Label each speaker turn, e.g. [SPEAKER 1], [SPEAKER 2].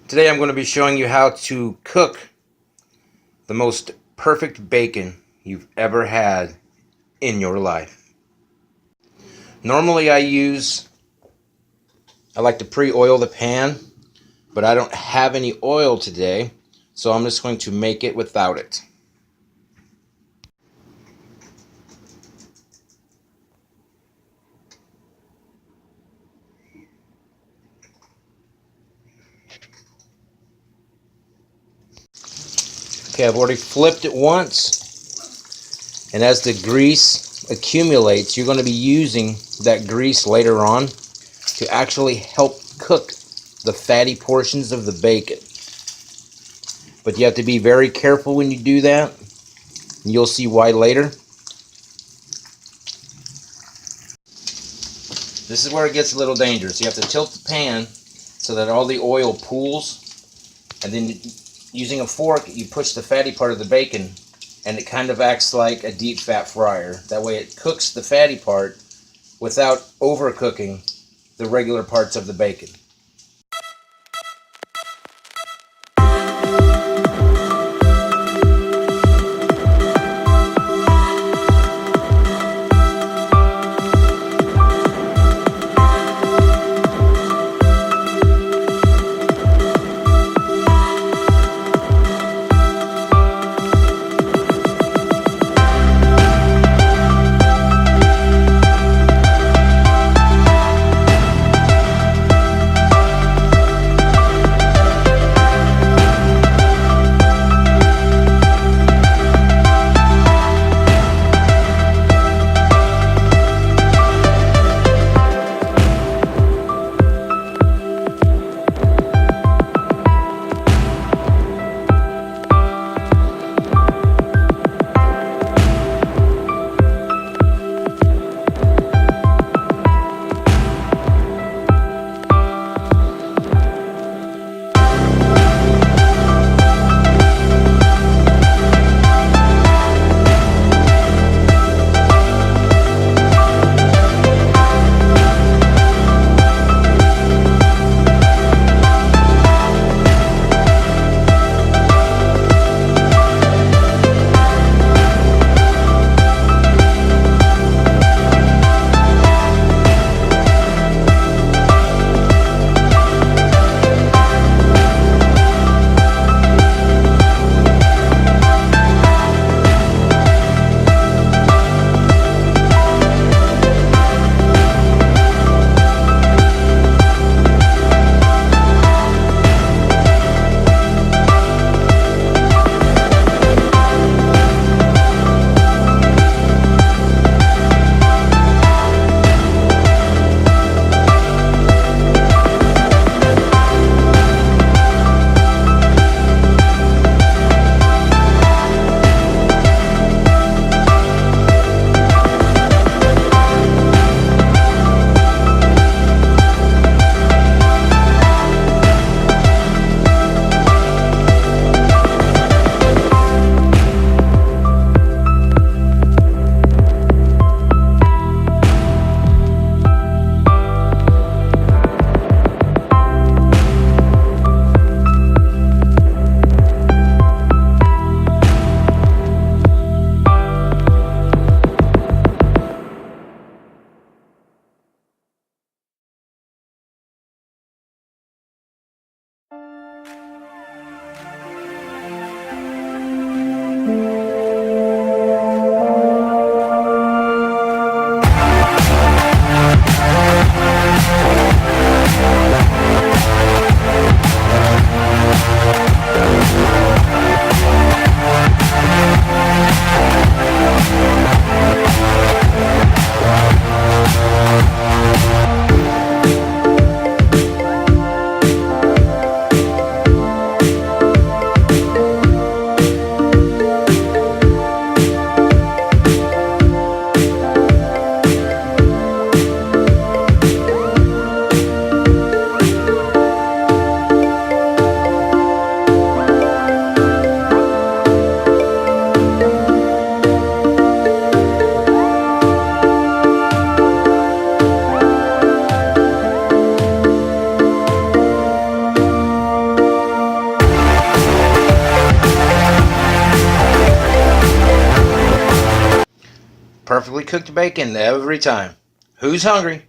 [SPEAKER 1] Today I'm going to be showing you how to cook the most perfect bacon you've ever had in your life. Normally I like to pre-oil the pan, but I don't have any oil today, so I'm just going to make it without it. Okay, I've already flipped it once, and as the grease accumulates, you're going to be using that grease later on to actually help cook the fatty portions of the bacon. But you have to be very careful when you do that. You'll see why later. This is where it gets a little dangerous. You have to tilt the pan so that all the oil pools, and then using a fork you push the fatty part of the bacon, and it kind of acts like a deep fat fryer. That way it cooks the fatty part without overcooking the regular parts of the bacon. Perfectly cooked bacon every time. Who's hungry?